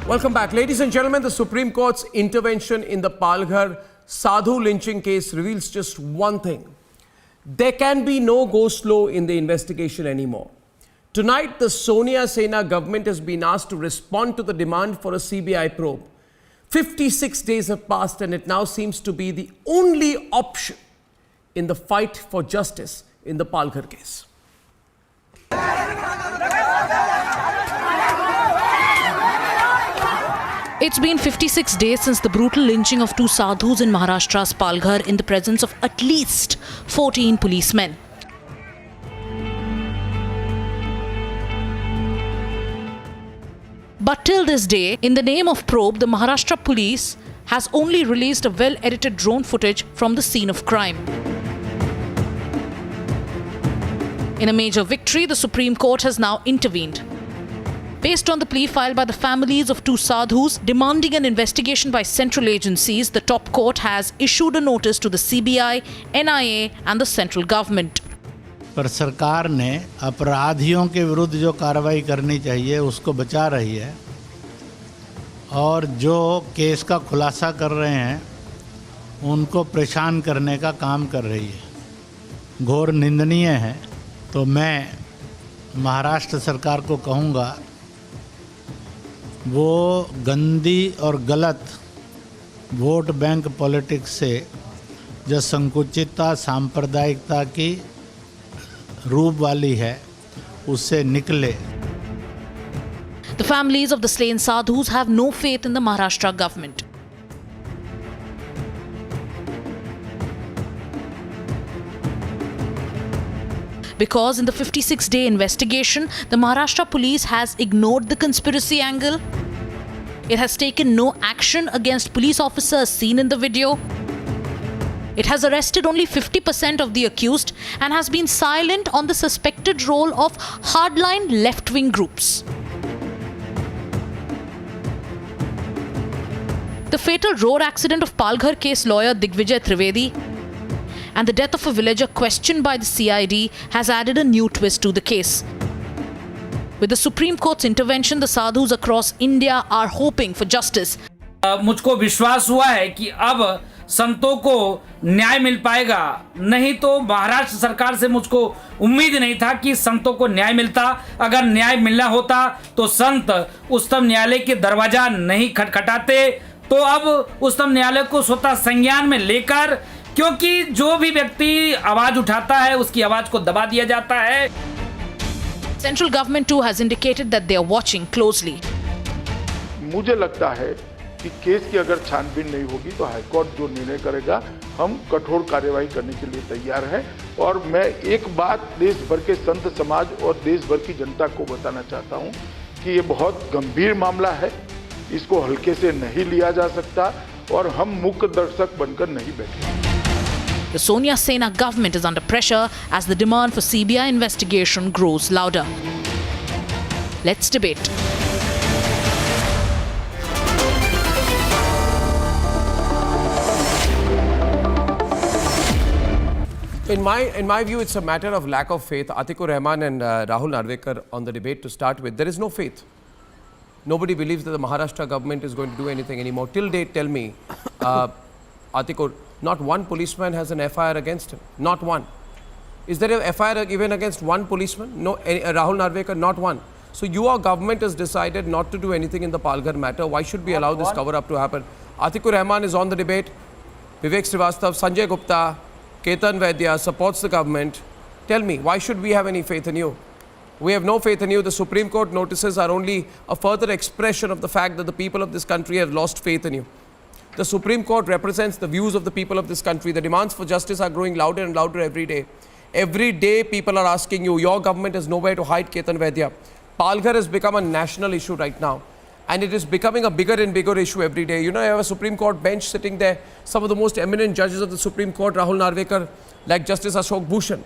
Welcome back. Ladies and gentlemen, the Supreme Court's intervention in the Palghar Sadhu lynching case reveals just one thing. There can be no go-slow in the investigation anymore. Tonight, the Sonia Sena government has been asked to respond to the demand for a CBI probe. 56 days have passed and it now seems to be the only option in the fight for justice in the Palghar case. It's been 56 days since the brutal lynching of two sadhus in Maharashtra's Palghar in the presence of at least 14 policemen. But till this day, in the name of probe, the Maharashtra police has only released a well-edited drone footage from the scene of crime. In a major victory, the Supreme Court has now intervened. Based on the plea filed by the families of two sadhus demanding an investigation by central agencies, the top court has issued a notice to the CBI, NIA and the central government. पर सरकार ने अपराधियों के विरुद्ध जो कार्रवाई करनी चाहिए उसको बचा रही है और जो केस का खुलासा कर रहे हैं उनको परेशान करने का काम कर रही है। घोर निंदनीय है। तो मैं महाराष्ट्र सरकार को कहूँगा वो गंदी और गलत वोट बैंक पॉलिटिक्स से जो संकुचितता सांप्रदायिकता की रूप वाली है उससे निकले। The families of the slain sadhus have no faith in the Maharashtra government. Because in the 56-day investigation, the Maharashtra police has ignored the conspiracy angle. It has taken no action against police officers seen in the video. It has arrested only 50% of the accused and has been silent on the suspected role of hardline left-wing groups. The fatal road accident of Palghar case lawyer Digvijay Trivedi and the death of a villager questioned by the CID has added a new twist to the case. With the Supreme Court's intervention, the sadhus across India are hoping for justice. मुझको विश्वास हुआ है कि अब संतों को न्याय मिल पाएगा। नहीं तो महाराष्ट्र सरकार से मुझको उम्मीद नहीं था कि संतों को न्याय मिलता। अगर न्याय मिलना होता तो संत उच्चतम न्यायालय के दरवाजा नहीं खटखटाते। तो अब उच्चतम न्यायालय को स्वतः संज्ञान में लेकर, क्योंकि जो भी व्यक्ति आवाज उठाता है उसकी आवाज को दबा दिया जाता है। Central government too has indicated that they are watching closely. मुझे लगता है कि केस की अगर छानबीन नहीं होगी तो हाईकोर्ट जो निर्णय करेगा हम कठोर कार्यवाही करने के लिए तैयार हैं। और मैं एक बात देश भर के संत समाज और देश भर की जनता को बताना चाहता हूं कि ये बहुत गंभीर मामला है, इसको हल्के से नहीं लिया जा सकता और हम मूक दर्शक बनकर नहीं बैठे। The Sonia Sena government is under pressure as the demand for CBI investigation grows louder. Let's debate. In my view, it's a matter of lack of faith. Atikur Rahman and Rahul Narvekar on the debate to start with. There is no faith. Nobody believes that the Maharashtra government is going to do anything anymore. Till date, tell me, Atikur, not one policeman has an FIR against him. Not one. Is there a FIR even against one policeman? No, Rahul Narvekar, not one. So your government has decided not to do anything in the Palghar matter. Why should we allow this cover-up to happen? Atikur Rahman is on the debate. Vivek Srivastav, Sanjay Gupta, Ketan Vaidya supports the government. Tell me, why should we have any faith in you? We have no faith in you. The Supreme Court notices are only a further expression of the fact that the people of this country have lost faith in you. The Supreme Court represents the views of the people of this country. The demands for justice are growing louder and louder every day. Every day people are asking you, your government has nowhere to hide, Ketan Vaidya. Palghar has become a national issue right now. And it is becoming a bigger and bigger issue every day. You know, you have a Supreme Court bench sitting there. Some of the most eminent judges of the Supreme Court, Rahul Narvekar, like Justice Ashok Bhushan,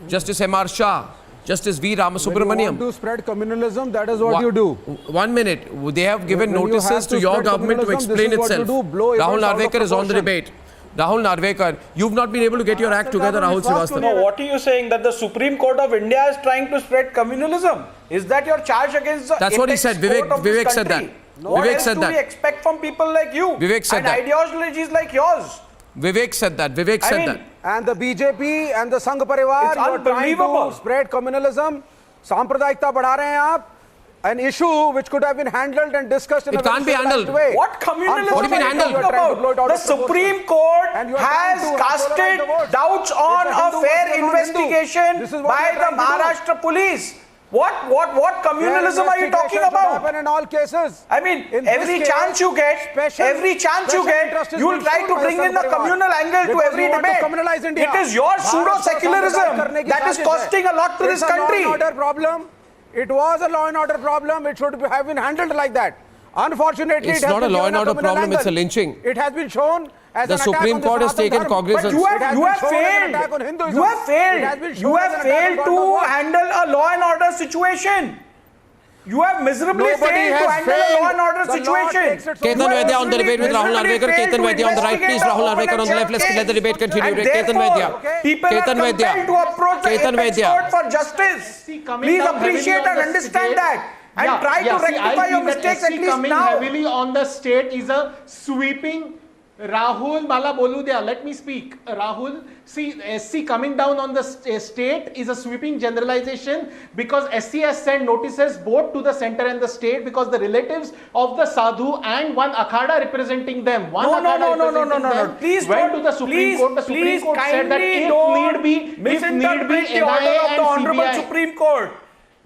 Justice M.R. Shah, Justice V. Ramasubramaniam. When you want to spread communalism, that is what you do. 1 minute. They have given notices to your government to explain itself. Rahul Narvekar is on the debate. Rahul Narvekar, you've not been able to get your act together, Rahul Srivastav. No, what are you saying? That the Supreme Court of India is trying to spread communalism? Is that your charge against the That's what he said. Vivek said that. What Vivek else said do that. we expect from people like you? Vivek said and that. ideologies like yours. Vivek said that. Vivek I said mean, that. And the BJP and the Sangh Parivar, It's you are trying unbelievable. to spread communalism. सांप्रदायिकता बढ़ा रहे हैं आप. An issue which could have been handled and discussed in It a very can't be civilized handled. way. What communalism What do you mean are handled? talking You are trying to blow it about? out The of proportion. Supreme Court And you are has trying to casted polarize the vote. doubts If on a a Hindu fair versus a non-Hindu. investigation This is what by you are the trying to do. Maharashtra police. What communalism are you talking Investigation should about? happen in all cases. I mean, In this every case, chance you get, special interest is you will being try shown to by bring the in the Sangh Parivar. communal angle to Because every you want to debate. communalize India. It is your Bharat ko pseudo-secularism samradar karne ki that is saazish hai. costing a lot to this It's a law and country. order problem. It was a law and order problem. It should have been handled like that. Unfortunately, It's it has not a been law given and order communal problem, it's a angle. lynching. It has been shown as The an attack Supreme on the Court has Sanatana taken Dharma. cognizance. But you It have has been shown as an attack on failed. Hinduism. You have It has failed. been You shown have as an attack failed on to God of war. handle a law and order situation. You have miserably Nobody failed to has handle a failed. law and order The law situation. takes its own Ketan course. Vaidya on the debate with Rahul Narvekar. Ketan Vaidya on the right, please. Rahul Narvekar on the left. Let's let the debate continue. And Ketan Vaidya. therefore, people are Ketan Vaidya. compelled to approach the Ketan apex Vaidya. court for justice. Please appreciate and understand that. And try to rectify your mistakes at least coming now. heavily on the state is a sweeping. Rahul Mala Boludia, let me speak. Rahul, see, SC coming down on the state is a sweeping generalization because SC has sent notices both to the center and the state because the relatives of the sadhu and one akhada representing them, one akhada representing them Please went don't, to the Supreme Court. The Supreme Court said that if need be, misinterpret the order NIA of the and Honorable CBI. Supreme Court.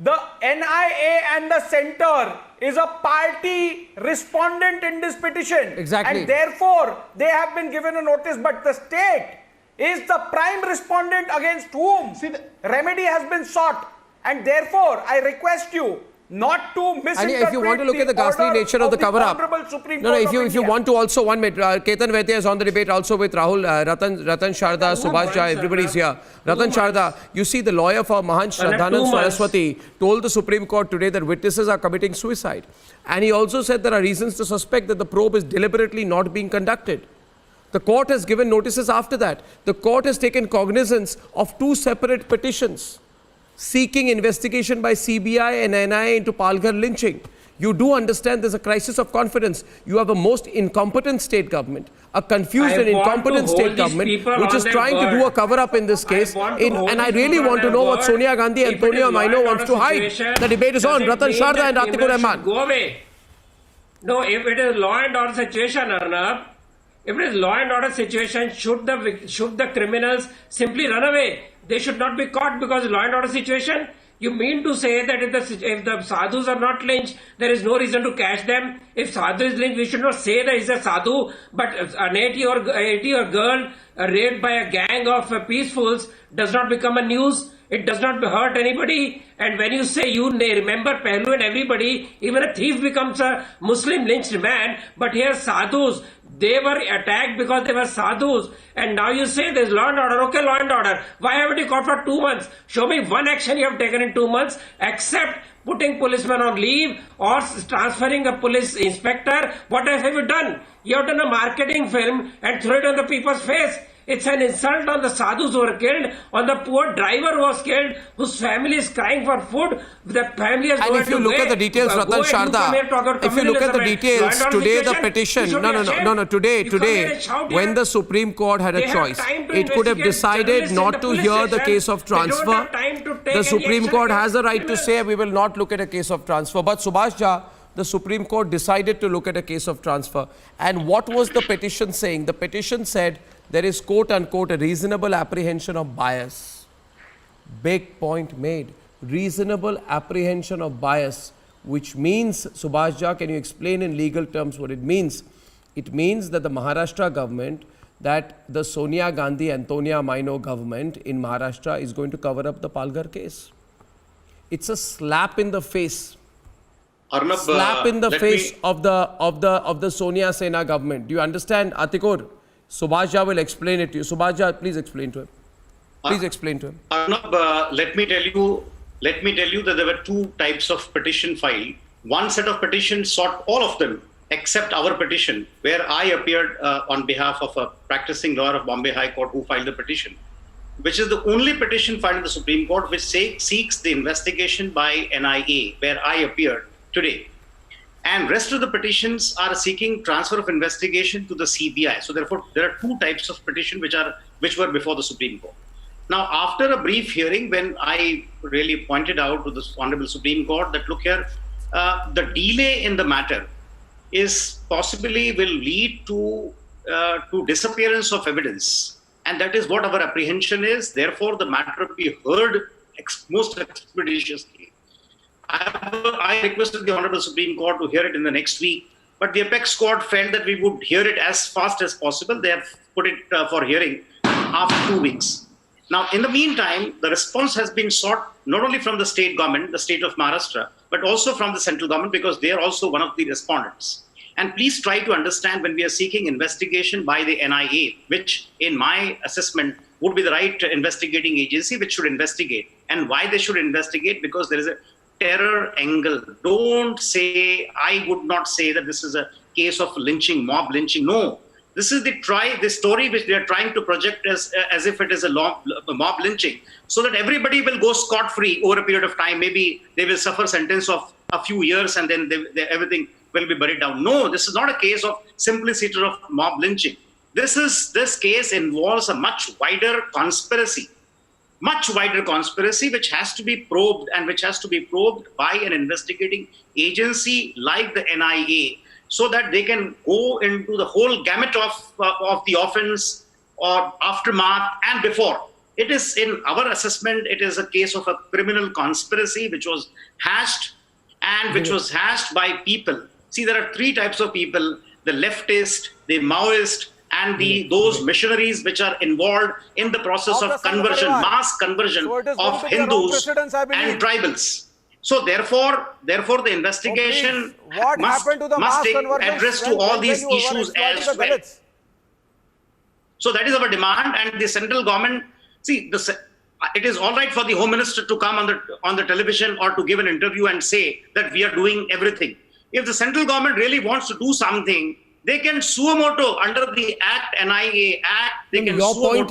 The NIA and the center is a party respondent in this petition. Exactly. And therefore, they have been given a notice, but the state is the prime respondent against whom remedy has been sought. And therefore, I request you not to misinterpret And if you want to look at the ghastly order nature of the cover-up, Honorable Supreme no, Court if of you India. want to also 1 minute, Ketan Vaidya is on the debate also with Rahul, Ratan Sharda, Subhash Jha, everybody's here. Ratan Sharda, you see the lawyer for Mahant Shraddhanand Saraswati told the Supreme Court today that witnesses are committing suicide. And he also said there are reasons to suspect that the probe is deliberately not being conducted. The court has given notices after that. The court has taken cognizance of 2 separate petitions seeking investigation by CBI and NIA into Palghar lynching. You do understand there's a crisis of confidence. You have a most incompetent state government, a confused and incompetent state government, which is trying to do a cover-up in this case. And I really want to know what Sonia Gandhi and Antonio Maino wants to hide. The debate is on. Ratan Sharda and Atikur Rahman. Go away. No, if it is law and order situation, Arnab, if it is law and order situation, should the criminals simply run away? They should not be caught because law and order situation. You mean to say that if the sadhus are not lynched, there is no reason to catch them? If sadhu is lynched, we should not say that he's a sadhu, but an 80-year girl raped by a gang of peacefuls does not become a news. It does not hurt anybody. And when you say you remember Pehlu and everybody, even a thief becomes a Muslim lynched man. But here sadhus, they were attacked because they were sadhus. And now you say there's law and order. Okay, law and order. Why haven't you caught for 2 months? Show me one action you have taken in 2 months, except putting policemen on leave or transferring a police inspector. What else have you done? You have done a marketing film and throw it on the people's face. It's an insult on the sadhus who were killed, on the poor driver who was killed, whose family is crying for food. The family has And if you look at the details, Ratan Sharda, if you look at the details, today the petition, today, when the Supreme Court had a choice, it could have decided not to hear the case of transfer. The Supreme Court has the right to say we will not look at a case of transfer. But Subhash Jha, the Supreme Court decided to look at a case of transfer. And what was the petition saying? The petition said there is quote unquote a reasonable apprehension of bias. Big point made. Reasonable apprehension of bias, which means, Subhash Jha, can you explain in legal terms what it means? It means that the Maharashtra government, that the Sonia Gandhi, Antonia Maino government in Maharashtra is going to cover up the Palghar case. It's a slap in the face. Arnab, Slap in the face of the Sonia Sena government. Do you understand, Atikur? Subhash Jha will explain it to you. Subhash Jha, please explain to him. Please explain to him. Arnab, let me tell you that there were 2 types of petition filed. One set of petitions sought all of them except our petition, where I appeared on behalf of a practicing lawyer of Bombay High Court who filed the petition, which is the only petition filed in the Supreme Court which seeks the investigation by NIA, where I appeared today. and rest of the petitions are seeking transfer of investigation to the CBI. So therefore, there are two types of petition which were before the Supreme Court. Now, after a brief hearing, when I really pointed out to the Honorable Supreme Court that, look here, the delay in the matter is possibly will lead to disappearance of evidence, and that is what our apprehension is. Therefore, the matter will be heard most expeditiously. I requested the Honorable Supreme Court to hear it in the next week, but the Apex Court felt that we would hear it as fast as possible. They have put it for hearing after 2 weeks. Now, in the meantime, the response has been sought not only from the state government, the state of Maharashtra, but also from the central government, because they are also one of the respondents. And please try to understand, when we are seeking investigation by the NIA, which in my assessment would be the right investigating agency which should investigate. And why they should investigate? Because there is a terror angle. Don't say, I would not say that this is a case of lynching, mob lynching. No. This is the story which they are trying to project as if it is a mob lynching, so that everybody will go scot-free over a period of time. Maybe they will suffer a sentence of a few years and then everything will be buried down. No, this is not a case of simplicity of mob lynching. This case involves a much wider conspiracy which has to be probed, and which has to be probed by an investigating agency like the NIA, so that they can go into the whole gamut of the offense or aftermath and before. It is, in our assessment, it is a case of a criminal conspiracy which was hashed, and which was hashed by people. See, there are three types of people: the leftist, the Maoist, and those missionaries which are involved in the process of conversion, mass conversion of Hindus and tribals. So therefore, the investigation must take address to all these issues as well. So that is our demand, and the central government, see, it is all right for the Home Minister to come on the television or to give an interview and say that we are doing everything. If the central government really wants to do something, they can suo moto under the Act, NIA Act. They can your point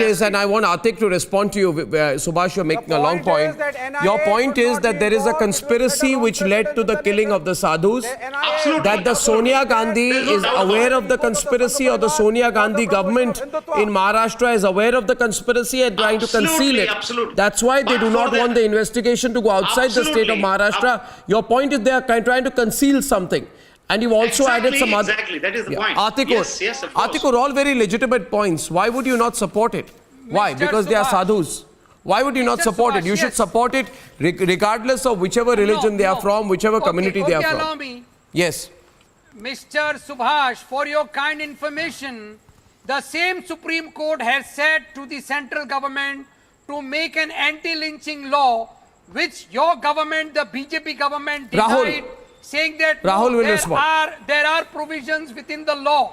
is, and I want Atik to respond to you. Subhash, you're making a long point. Your point is that there is a conspiracy which led to the killing of the sadhus. Absolutely. That the Sonia Gandhi is aware of the conspiracy, or the Sonia Gandhi government in Maharashtra is aware of the conspiracy and trying to conceal it. Absolutely. That's why they do not want the investigation to go outside the state of Maharashtra. Your point is they are trying to conceal something. And you've also added some other... Exactly, that is the point. Yes, of course. Atikur, all very legitimate points. Why would you not support it? Why? Because they are sadhus. Why would you not support it? You should support it regardless of whichever religion they are from, whichever community they are from. Allow me. Yes. Mr. Subhash, for your kind information, the same Supreme Court has said to the central government to make an anti-lynching law, which your government, the BJP government, denied, saying that there are provisions within the law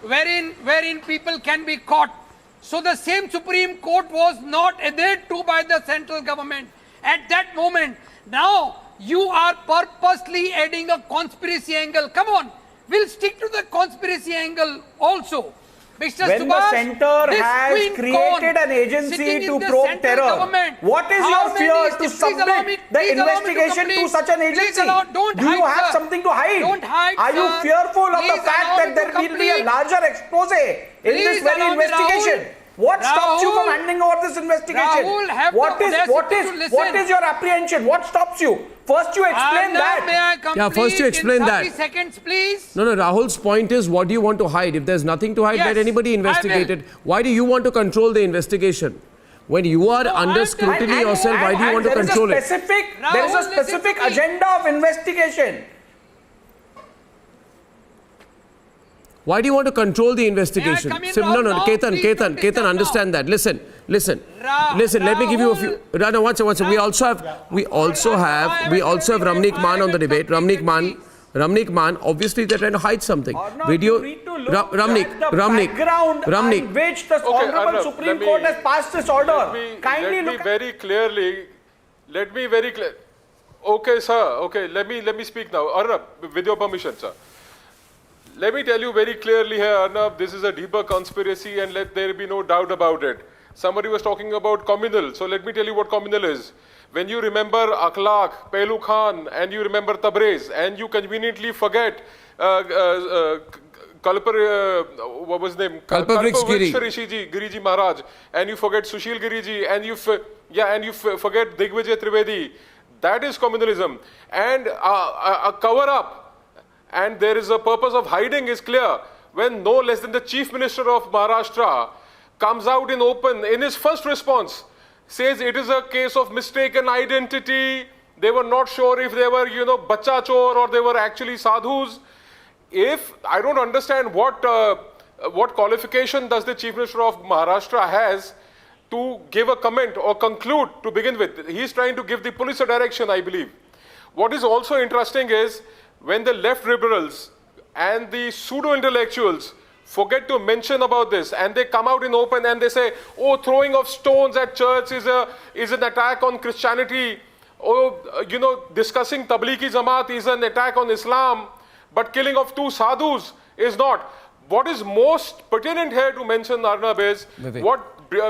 wherein people can be caught. So the same Supreme Court was not adhered to by the central government at that moment. Now you are purposely adding a conspiracy angle. Come on, we'll stick to the conspiracy angle also. Mr. When Subhash, the center has created an agency to probe terror, what is your fear to submit the investigation to such an agency? Do you have something to hide? Are you fearful of the fact that there will be a larger expose in this very investigation? What stops you from handing over this investigation? What is your apprehension? What stops you? First you explain that. First you explain that. 30 seconds, please. No, Rahul's point is, what do you want to hide? If there's nothing to hide, let anybody investigate it. Why do you want to control the investigation? When you are under scrutiny yourself, why do you want to control it? There is a specific agenda of investigation. Why do you want to control the investigation? No, Ketan, understand that. Listen. Let me give you a few. No, one second. We also have Ramnik Man on the debate. Ramnik Man. Obviously, they're trying to hide something. Video. Ramnik. On which the Honorable Supreme Court has passed this order. Let me very clearly. Okay, sir. Okay, let me speak now. Arnab, with your permission, sir. Let me tell you very clearly here, Arnab, this is a deeper conspiracy, and let there be no doubt about it. somebody was talking about communal. So let me tell you what communal is. When you remember Akhlaq, Pehlu Khan, and you remember Tabriz, and you conveniently forget what was his name? Kalpavriksha Giriji Maharaj, and you forget Sushil Giriji, and you forget Digvijay Trivedi. That is communalism. And a cover-up, and there is a purpose of hiding is clear. When no less than the Chief Minister of Maharashtra comes out in open, in his first response, says it is a case of mistaken identity. They were not sure if they were, bacha chor or they were actually sadhus. If I don't understand what qualification does the Chief Minister of Maharashtra has to give a comment or conclude to begin with. He's trying to give the police a direction, I believe. What is also interesting is when the left liberals and the pseudo-intellectuals forget to mention about this, and they come out in open and they say, oh, throwing of stones at church is an attack on Christianity. Oh, discussing Tablighi Jamaat is an attack on Islam. But killing of two sadhus is not. What is most pertinent here to mention, Arnab, is what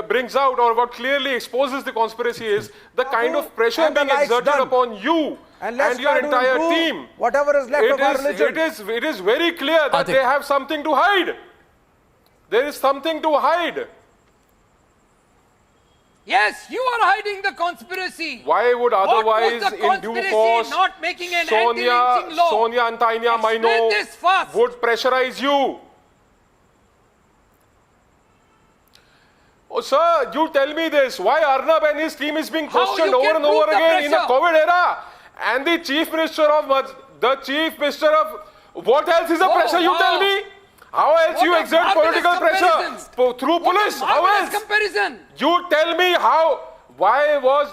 brings out or what clearly exposes the conspiracy is the kind of pressure being exerted upon you and your entire team. Whatever is left of our religion. It is very clear that they have something to hide. There is something to hide. Yes, you are hiding the conspiracy. Why would otherwise, what was the in due course, not making an anti-lynching law? Sonia and Tanya Maino would pressurize you? Oh, sir, you tell me this. Why Arnab and his team is being questioned over and over again in a COVID era? And the Chief Minister of what else is the pressure? You tell me. How else you exert political pressure? Through police? How else? Comparison. You tell me how was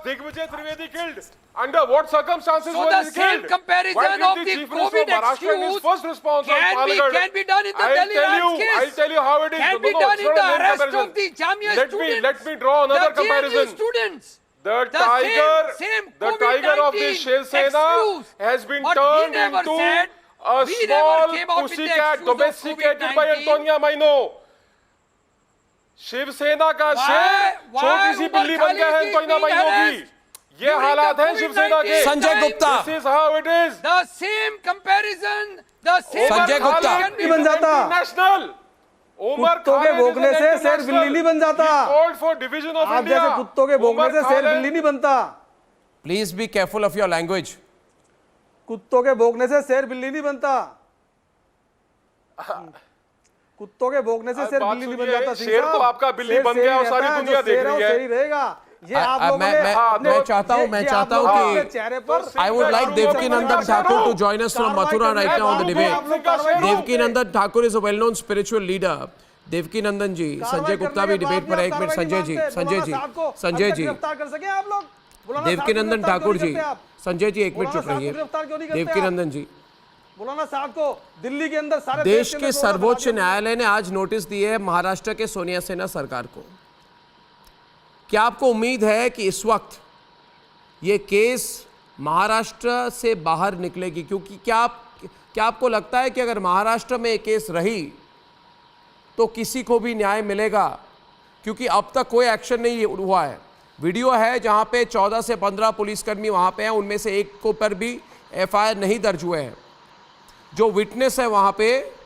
Digvijay Trivedi killed? Under what circumstances was he killed? So the same comparison of the COVID excuse can be done in the Delhi landscape. I'll tell you how it is. Can be done in the arrest of the Jamia students. Let me draw another comparison. Students. The tiger of the Shiv Sena has been turned into a small pussycat domesticated by Antonia Maino. Shiv Sena का शेर छोटी सी बिल्ली बन गया है Antonia Maino की. ये हालात हैं शिवसेना के. Sanjay Gupta. This is how it is. The same comparison. The same. Sanjay Gupta. नहीं बन जाता. National. कुत्तों के भौंकने से शेर बिल्ली नहीं बन जाता. आप जैसे कुत्तों के भौंकने से शेर बिल्ली नहीं बनता. Please be careful of your language. कुत्तों के भौंकने से शेर बिल्ली नहीं बनता. कुत्तों के भौंकने से शेर बिल्ली नहीं बन जाता. शेर तो आपका बिल्ली बन गया और सारी दुनिया देख रही है. शेर रहेगा. ये आप लोगों ने मैं चाहता हूं कि चेहरे पर I would like Devkinandan Thakur to join us from Mathura right now on the debate. Devkinandan Thakur is a well-known spiritual leader. Devkinandan जी, संजय गुप्ता भी डिबेट पर है. एक मिनट संजय जी. देवकीनंदन ठाकुर जी, संजय जी एक मिनट चुप रहिए. देवकीनंदन जी, दिल्ली के अंदर सारे देश के सर्वोच्च न्यायालय ने आज नोटिस दिए है महाराष्ट्र के सोनिया सेना सरकार को. क्या आपको उम्मीद है कि इस वक्त ये केस महाराष्ट्र से बाहर निकलेगी? क्योंकि क्या आपको लगता है कि अगर महाराष्ट्र में ये केस रही तो किसी को भी न्याय मिलेगा? क्योंकि अब तक कोई एक्शन नहीं हुआ है. वीडियो है जहां पे 14 से 15 पुलिसकर्मी वहां पे हैं, उनमें से एक को पर भी एफआईआर नहीं दर्ज हुए हैं. जो विटनेस है वहां पे,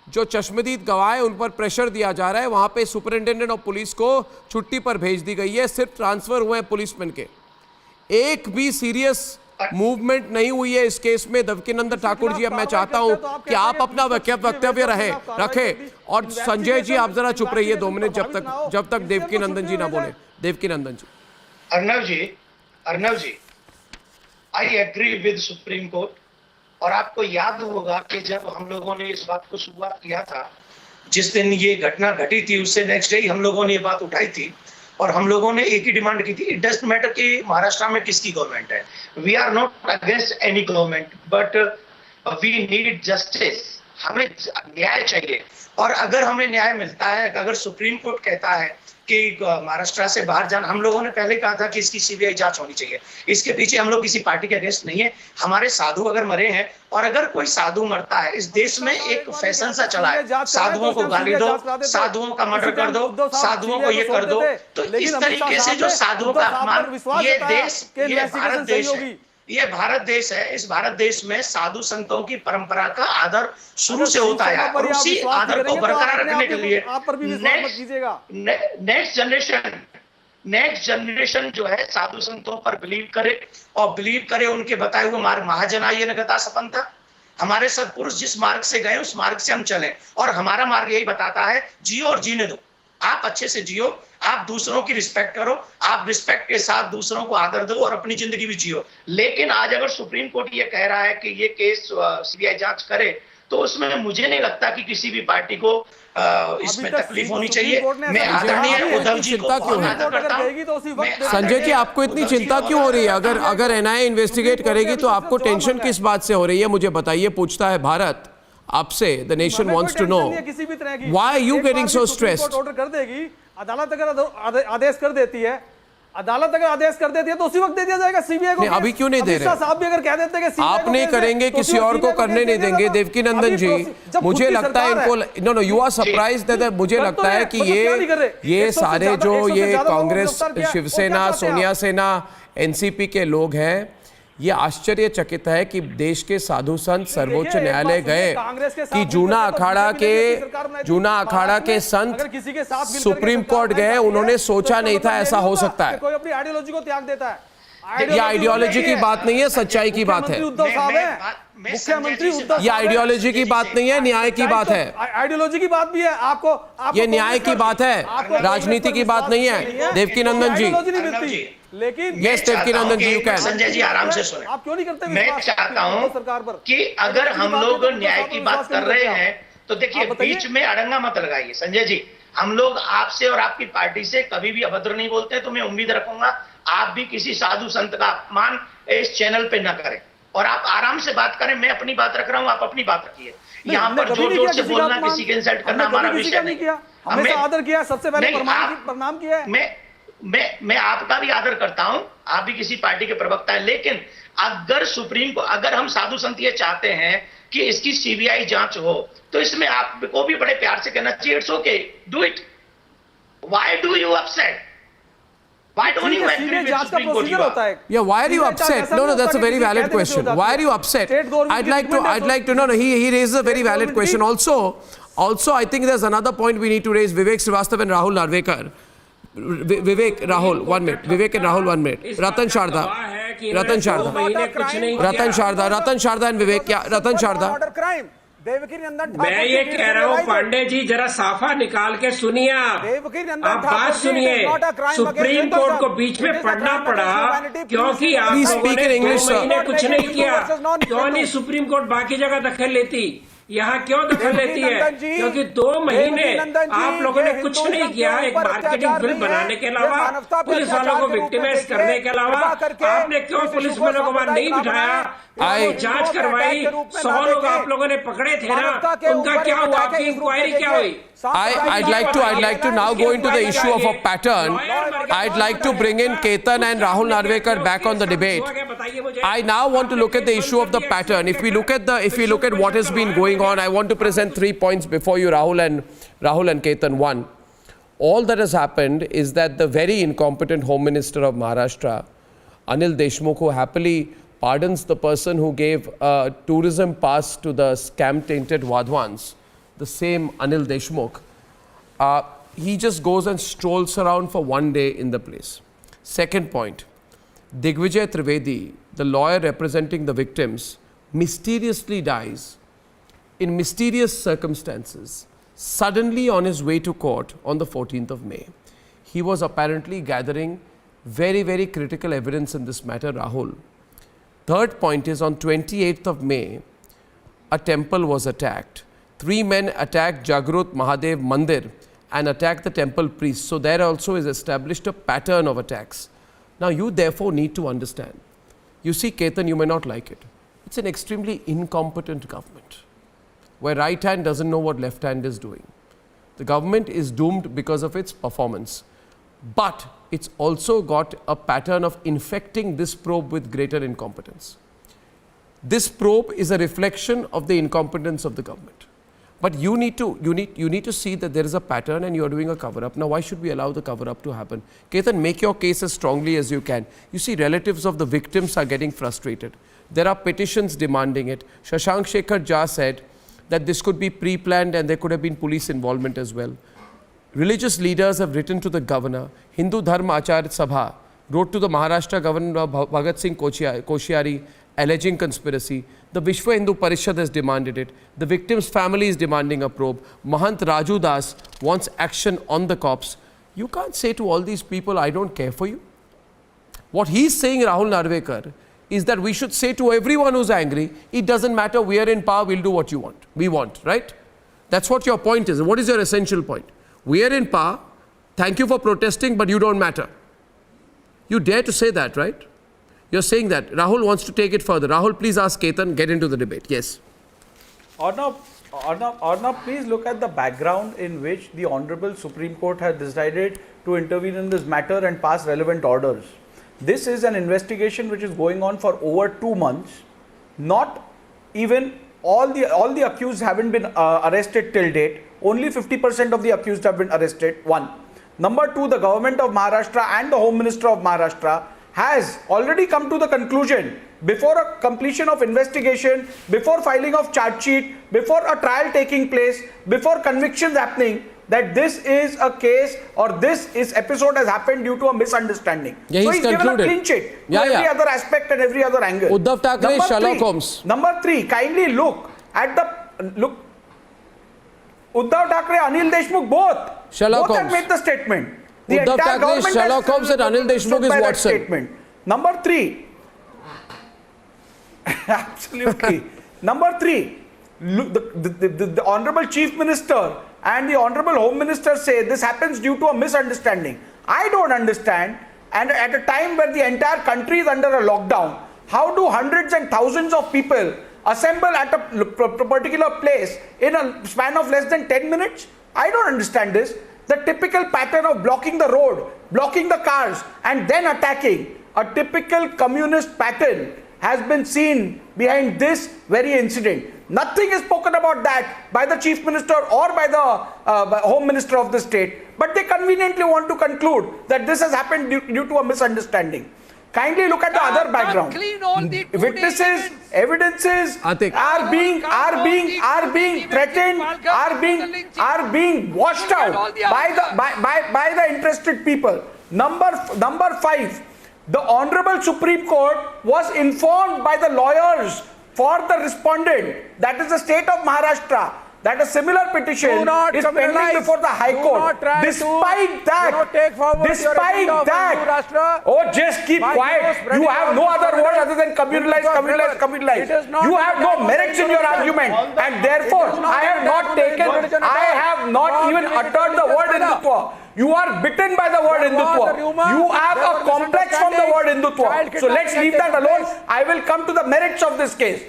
जो चश्मदीद गवाह है, उन पर प्रेशर दिया जा रहा है. वहां पे सुपरिंटेंडेंट ऑफ पुलिस को छुट्टी पर भेज दी गई है. सिर्फ ट्रांसफर हुए हैं पुलिसमैन के. एक भी सीरियस मूवमेंट नहीं हुई है इस केस में. देवकीनंदन ठाकुर जी, अब मैं चाहता हूं कि आप अपना वक्तव्य रखें. और संजय जी आप जरा चुप रहिए 2 मिनट जब तक देवकीनंदन जी ना बोले. Devkinandan ji. Arnav ji, I agree with Supreme Court. और आपको याद होगा कि जब हम लोगों ने इस बात को शुरुआत किया था, जिस दिन ये घटना घटी थी उससे नेक्स्ट डे हम लोगों ने ये बात उठाई थी और हम लोगों ने एक ही डिमांड की थी. इट डजंट मैटर कि महाराष्ट्र में किसकी गवर्नमेंट है. We are not against any government, but we need justice हमें न्याय चाहिए, और अगर हमें न्याय मिलता है, अगर सुप्रीम कोर्ट कहता है कि महाराष्ट्र से बाहर जाना, हम लोगों ने पहले कहा था कि इसकी सीबीआई जांच होनी चाहिए, इसके पीछे हम लोग किसी पार्टी के अगेंस्ट नहीं है। हमारे साधु अगर मरे हैं, और अगर कोई साधु मरता है, इस देश में एक फैशन सा चला है, साधुओं को गाली दो, साधुओं का मर्डर कर दो, साधुओं को ये कर दो, तो इस तरीके से जो साधुओं का अपमान, ये देश, ये भारत देश है। इस भारत देश में साधु संतों की परंपरा का आदर शुरू से होता है, और उसी आदर को बरकरार रखने के लिए नेक्स्ट जनरेशन जो है साधु संतों पर बिलीव करे, और बिलीव करे उनके बताए हुए मार्ग। महाजनाय न गता सपन था, हमारे सत्पुरुष जिस मार्ग से गए उस मार्ग से हम चले, और हमारा मार्ग यही बताता है, जियो और जीने दो। आप अच्छे से जियो, आप दूसरों की रिस्पेक्ट करो, आप रिस्पेक्ट के साथ दूसरों को आदर दो, और अपनी जिंदगी भी जियो। लेकिन आज अगर सुप्रीम कोर्ट ये कह रहा है कि ये केस सीबीआई जांच करे, तो उसमें मुझे नहीं लगता कि किसी भी पार्टी को इसमें तकलीफ होनी चाहिए। मैं आदरणीय उद्धव जी को आदर करता हूं। संजय जी, आपको इतनी चिंता क्यों हो रही है? अगर एनआईए इन्वेस्टिगेट करेगी तो आपको टेंशन किस बात से हो रही है? मुझे बताइए, पूछता है भारत आपसे। The nation wants to know why are you getting so stressed? Order कर देगी, अदालत अगर आदेश कर देती है, अदालत अगर आदेश कर देती है तो उसी वक्त दे दिया जाएगा सीबीआई को। अभी क्यों नहीं दे रहे? साहब भी अगर कह देते हैं कि आप नहीं करेंगे, किसी और को करने नहीं देंगे। देवकीनंदन जी, मुझे लगता है इनको know you are surprised that, मुझे लगता है कि ये सारे जो ये कांग्रेस, शिवसेना, सोनिया सेना, एनसीपी के लोग हैं, ये आश्चर्यचकित है कि देश के साधु संत सर्वोच्च न्यायालय गए कि जूना अखाड़ा के संत सुप्रीम कोर्ट गए, उन्होंने सोचा नहीं था ऐसा हो सकता है। कोई अपनी आइडियोलॉजी को त्याग देता है। ये आइडियोलॉजी की बात नहीं है, सच्चाई की बात है। मुख्यमंत्री उद्धव, ये आइडियोलॉजी की बात नहीं है, न्याय की बात है। आइडियोलॉजी की बात भी है। आपको ये न्याय की बात है, राजनीति की बात नहीं है। देवकीनंदन जी, लेकिन yes Devkinandan ji, you can. Sanjay ji आराम से सुने। आप क्यों नहीं करते? मैं चाहता हूं कि अगर हम लोग न्याय की बात कर रहे हैं तो देखिए, बीच में अड़ंगा मत लगाइए। संजय जी, हम लोग आपसे और आपकी पार्टी से कभी भी अभद्र नहीं बोलते, तो मैं उम्मीद रखूंगा आप भी किसी साधु संत का अपमान इस चैनल पे न करें, और आप आराम से बात करें। मैं अपनी बात रख रहा हूं, आप अपनी बात रखिए। यहाँ पर जोर जोर से बोलना, किसी के इंसल्ट करना हमारा विषय नहीं। हमने आदर किया, सबसे पहले प्रणाम किया है। मैं आपका भी आदर करता हूं, आप भी किसी पार्टी के प्रवक्ता हैं, लेकिन अगर हम साधु संत ये चाहते हैं कि इसकी सीबीआई जांच हो, तो इसमें आपको भी बड़े प्यार से कहना चाहिए, it's okay, do it. Why do you upset? Why don't you agree with Supreme Court? Yeah, why are you upset? No, that's a very valid question. Why are you upset? I'd like to know. He raises a very valid question. Also, I think there's another point we need to raise. Vivek Srivastava and Rahul Narvekar. Rahul, 1 minute. Vivek and Rahul, 1 minute. Ratan Sharda and Vivek. Yeah, Ratan Sharda. मैं ये कह रहा हूँ, पांडे जी जरा साफा निकाल के सुनिए। आप बात सुनिए। सुप्रीम कोर्ट को बीच में पढ़ना पड़ा क्योंकि आप लोगों ने 2 महीने कुछ नहीं किया। क्यों नहीं सुप्रीम कोर्ट बाकी जगह दखल लेती, यहाँ क्यों दखल लेती है? क्योंकि 2 महीने आप लोगों ने कुछ नहीं किया, एक मार्केटिंग फिल्म बनाने के अलावा, पुलिस वालों को विक्टिमाइज करने के अलावा। आपने क्यों पुलिस वालों को वहां नहीं बिठाया? जांच करवाई, 100 लोग आप लोगों ने पकड़े थे ना, उनका क्या हुआ? आपकी इंक्वायरी क्या हुई? I'd like to now go into the issue of a pattern. I'd like to bring in Ketan and Rahul Narvekar back on the debate. I now want to look at the issue of the pattern. If we look at what has been going on, I want to present 3 points before you, Rahul and Ketan. 1, all that has happened is that the very incompetent Home Minister of Maharashtra, Anil Deshmukh, who happily pardons the person who gave a tourism pass to the scam-tainted Wadhwans, the same Anil Deshmukh, he just goes and strolls around for 1 day in the place. Second point, Digvijay Trivedi, the lawyer representing the victims, mysteriously dies in mysterious circumstances, suddenly on his way to court on the 14th of May. He was apparently gathering very, very critical evidence in this matter, Rahul. Third point is, on 28th of May, a temple was attacked. 3 men attacked Jagrut Mahadev Mandir and attacked the temple priest. So there also is established a pattern of attacks. Now you therefore need to understand. You see, Ketan, you may not like it. It's an extremely incompetent government. where right hand doesn't know what left hand is doing. The government is doomed because of its performance. But it's also got a pattern of infecting this probe with greater incompetence. This probe is a reflection of the incompetence of the government. But you need to see that there is a pattern and you are doing a cover-up. Now, why should we allow the cover-up to happen? Ketan, make your case as strongly as you can. You see, relatives of the victims are getting frustrated. There are petitions demanding it. Shashank Shekhar Jha said that this could be pre-planned and there could have been police involvement as well. Religious leaders have written to the governor. Hindu Dharma Acharya Sabha wrote to the Maharashtra governor Bhagat Singh Koshyari alleging conspiracy. The Vishwa Hindu Parishad has demanded it. The victim's family is demanding a probe. Mahant Raju Das wants action on the cops. You can't say to all these people, I don't care for you. What he's saying, Rahul Narvekar, is that we should say to everyone who's angry, it doesn't matter, we are in power, we'll do what you want. We want, right? That's what your point is. What is your essential point? We are in power, thank you for protesting, but you don't matter. You dare to say that, right? You're saying that. Rahul wants to take it further. Rahul, please ask Ketan, get into the debate. Yes. Arnab, please look at the background in which the Honorable Supreme Court has decided to intervene in this matter and pass relevant orders. This is an investigation which is going on for over 2 months. Not even all the accused haven't been arrested till date. Only 50% of the accused have been arrested. One. Number two, the government of Maharashtra and the Home Minister of Maharashtra has already come to the conclusion before a completion of investigation, before filing of charge sheet, before a trial taking place, before convictions happening, that this is a case or this episode has happened due to a misunderstanding. Yeah, so he's given a clean sheet to every other aspect and every other angle. Uddhav Thackeray, Sherlock Holmes. Number three, kindly look at the Uddhav Thackeray, Anil Deshmukh, both have made the statement. The Uddhav entire Thackeray, government Sherlock Holmes and Anil Deshmukh is Watson. Statement. Number three, absolutely. Number three, the Honorable Chief Minister and the Honorable Home Minister say this happens due to a misunderstanding. I don't understand, and at a time where the entire country is under a lockdown, how do hundreds and thousands of people assemble at a particular place in a span of less than 10 minutes? I don't understand this. The typical pattern of blocking the road, blocking the cars and then attacking, a typical communist pattern has been seen behind this very incident. Nothing is spoken about that by the Chief Minister or by the Home Minister of the state, but they conveniently want to conclude that this has happened due to a misunderstanding. Kindly look at the other background. Witnesses, evidences are being threatened, are being washed out by the interested people. Number five, the Honorable Supreme Court was informed by the lawyers for the respondent, that is the state of Maharashtra, that a similar petition is pending before the High Court. Despite that, oh, just keep quiet. You have no other word other than communalize. You have no merits in your argument, and therefore I have not even uttered the word Hindutva. You are bitten by the word Hindutva. You have a complex from the word Hindutva. So let's leave that alone. I will come to the merits of this case.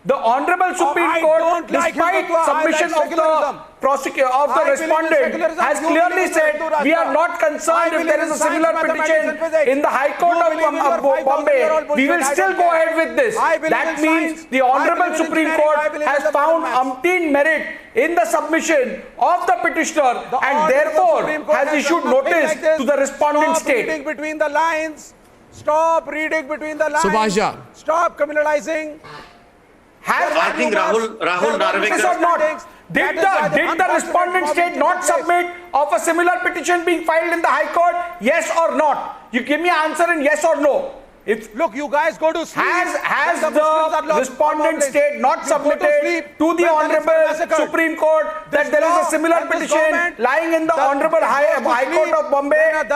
The Honorable Supreme Court, despite submission of the prosecutor of the respondent, has clearly said we are not concerned if there is a similar petition in the High Court of Bombay. We will still go ahead with this. That means the Honorable Supreme Court has found umpteen merit in the submission of the petitioner and therefore has issued notice to the respondent state. Stop reading between the lines. Stop reading between the lines. Subhasha. Stop criminalizing. I think Rahul Narvekar. Did the respondent state not submit of a similar petition being filed in the High Court? Yes or not? You give me an answer in yes or no. Look, you guys go to sleep. Has the respondent state not submitted to the Honorable Supreme Court that there is a similar petition lying in the Honorable High Court of Bombay? Have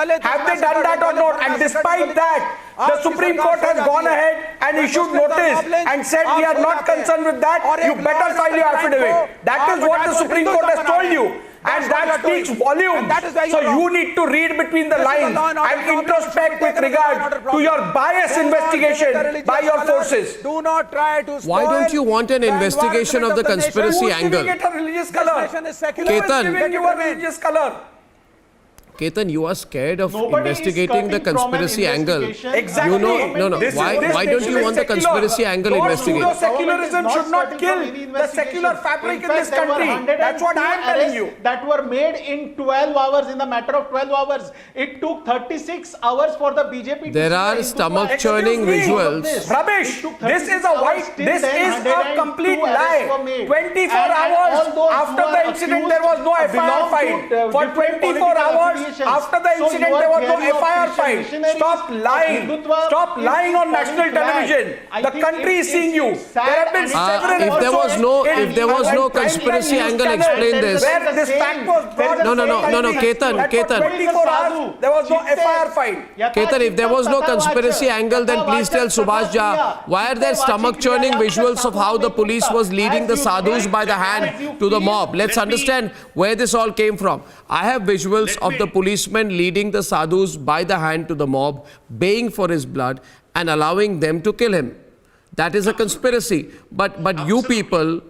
they done that or not? And despite that, the Supreme Court has gone ahead and issued notice and said we are not concerned with that. You better file your affidavit. That is what the Supreme Court has told you. And that speaks volumes. So you need to read between the lines and introspect with regard to your bias investigation by your forces. Do not try to spoil Why don't you want an the investigation environment of the the nation? conspiracy Who's angle? giving it a religious color? This nation is secular. Who is Ketan. giving you a religious color? Ketan, you are scared of Nobody is investigating the cutting from an conspiracy angle. investigation. Exactly. You know, no. This is- Why this don't you nation want the is secular. conspiracy angle Your investigated? pseudo-secularism Government is should not starting kill from any the investigation. secular fabric in fact, this there were country. 102 That's what I am telling you. arrests that were made in 12 hours, in the matter of 12 hours. It took 36 hours for the BJP There to are see the stomach-churning Excuse me. visuals. Rubbish. It took This is 36 a hours. white. Till This then, is a 102 complete arrests were lie. made. 24 And all hours those after who the are incident, accused there was no FIR belong to, filed. For different 24 political hours affiliations. after the So incident, your there was no theory of FIR Christian filed. missionaries Stop of lying. Hindutva Stop lying on is national falling flat. television. I The think country is it's seeing you. sad There have been and several if there was episodes no- in if there was no prime time conspiracy news angle, channels explain this. Where this fact was brought No, no, no, to no, no, the Ketan, that for Ketan. 24 hours, there was no FIR filed. Ketan, if there was no conspiracy angle, then please tell Subhash Jha, why are there stomach-churning visuals of how the police was leading the sadhus by the hand to the mob? Let's understand where this all came from. I have visuals of the policemen leading the sadhus by the hand to the mob, baying for his blood and allowing them to kill him. That is a conspiracy. But you people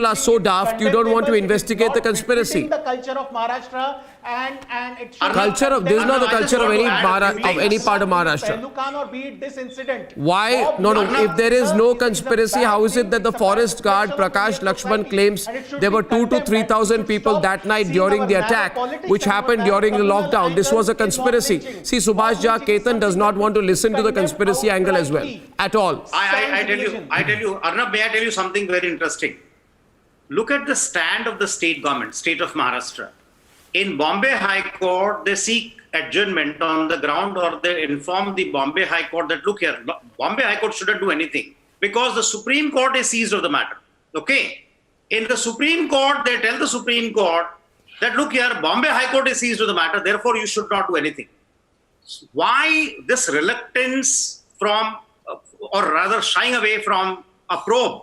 are so daft, you don't want to investigate the conspiracy. The culture of Maharashtra and it should Culture of, this is not the culture of any part of Maharashtra. Pelukan or be it this incident. Why? No, if there is no conspiracy, how is it that the forest guard Prakash Lakshman claims there were 2,000 to 3,000 people that night during the attack, which happened during the lockdown? This was a conspiracy. See, Subhash Jha, Ketan does not want to listen to the conspiracy angle as well, at all. I tell you, Arnab, may I tell you something very interesting? Look at the stand of the state government, state of Maharashtra. In Bombay High Court, they seek adjournment on the ground, or they inform the Bombay High Court that, look here, Bombay High Court shouldn't do anything because the Supreme Court is seized of the matter. Okay? In the Supreme Court, they tell the Supreme Court that, look here, Bombay High Court is seized of the matter, therefore you should not do anything. Why this reluctance from, or rather shying away from a probe?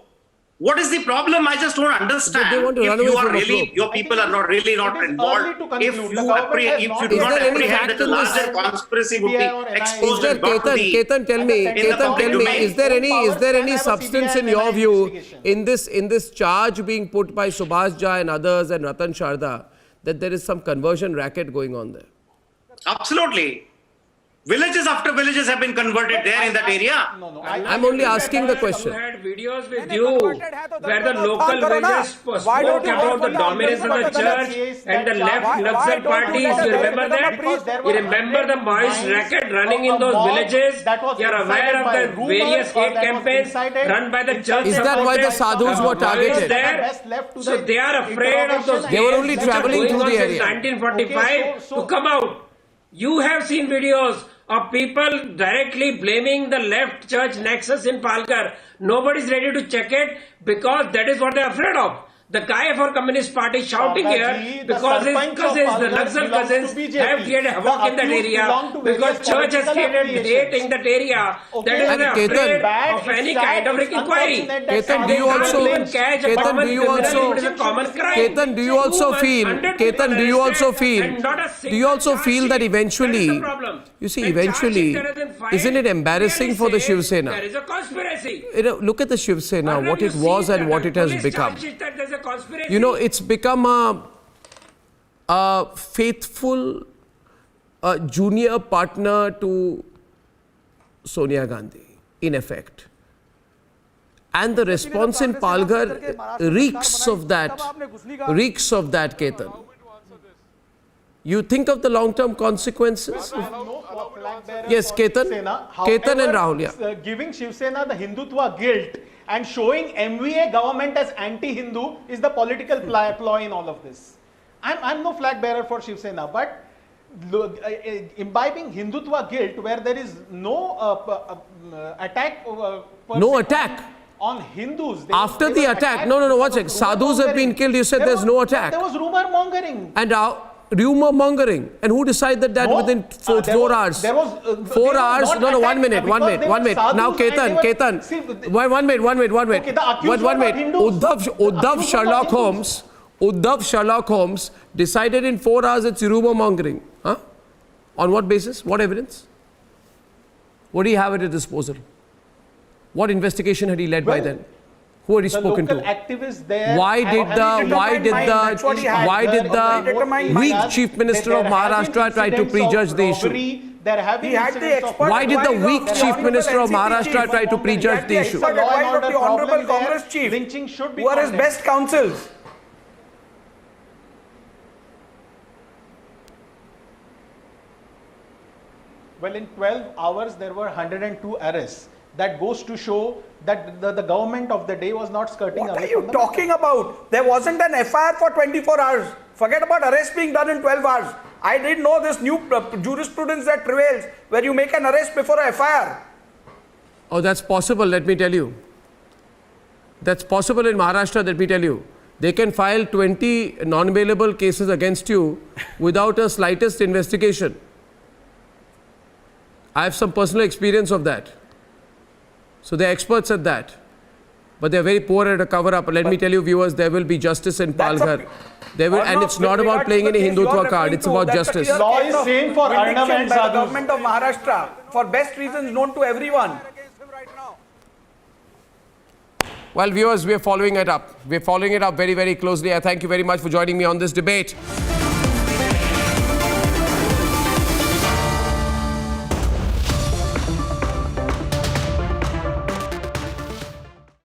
What is the problem? I just don't understand. They want to run If you away are from a really, probe. your people are not really not It is involved. early to conclude. If The you government has do not not Is there any apprehend fact that the in this? larger conspiracy would be PR or exposed Is there, and brought to the Ketan, tell me, in the public domain. is there any substance in your view in this charge being put by Subhash Jha and others and Ratan Sharda that there is some conversion racket going on there? Absolutely. Villages after villages have been converted there in that area. I'm only asking the question. You had videos with you where the local villagers spoke about the dominance of the church and the left Naxal parties. You remember that? You remember the Maoist racket running in those villages? You're aware of the various hate campaigns run by the church. Is that why the sadhus were targeted? So they are afraid of those. They were only cases which are traveling going through on the since area. 1945 to come out. You have seen videos of people directly blaming the left church nexus in Palghar. Nobody's ready to check it because that is what they're afraid of. The guy for Communist Party shouting here because his cousins, the Naxal cousins, have created havoc in that area because church has created hate in that area. That is why they're afraid of any kind of inquiry. Ketan, do you also, Ketan, do you also feel that eventually, you see, eventually, isn't it embarrassing for the Shiv Sena? There is a conspiracy. Look at the Shiv Sena, what it was and what it has become. Conspiracy. You know, it's become a faithful junior partner to Sonia Gandhi, in effect. And the response in Palghar reeks of that, Ketan. You think of the long-term consequences? Yes, Ketan and Rahul, yeah. Giving Shiv Sena the Hindutva guilt and showing MVA government as anti-Hindu is the political ploy in all of this. I'm no flag bearer for Shiv Sena, but imbibing Hindutva guilt where there is no attack. No attack. On Hindus. After the attack, no, watch it. Sadhus have been killed, you said there's no attack. There was rumor mongering. And rumor mongering. And who decided that within 4 hours? There was 4 hours? No, 1 minute. Now, Ketan, 1 minute. Okay, the accused were not Hindus. Uddhav Uddhav Sherlock Holmes decided in 4 hours it's rumor mongering. Huh? On what basis? What evidence? What do you have at his disposal? What investigation had he led by then? Who had he spoken to? Activists there. Why did the weak chief minister of Maharashtra try to prejudge the issue? Why did the weak chief minister of Maharashtra try to prejudge the issue? Advice of the honorable Congress chief, who are his best counsels. Well, in 12 hours, there were 102 arrests. That goes to show that the government of the day was not skirting away. What are you talking about? There wasn't an FIR for 24 hours. Forget about arrest being done in 12 hours. I didn't know this new jurisprudence that prevails, where you make an arrest before a FIR. Oh, that's possible, let me tell you. That's possible in Maharashtra, let me tell you. They can file 20 non-bailable cases against you without a slightest investigation. I have some personal experience of that. So they're experts at that. But they're very poor at a cover-up. Let me tell you, viewers, there will be justice in Palghar. And it's not about playing any Hindutva card. It's about justice. Law is same for Arnav and by the Sadhu. government of Maharashtra, for best reasons known to everyone. Well, viewers, we are following it up. We're following it up very, very closely. I thank you very much for joining me on this debate.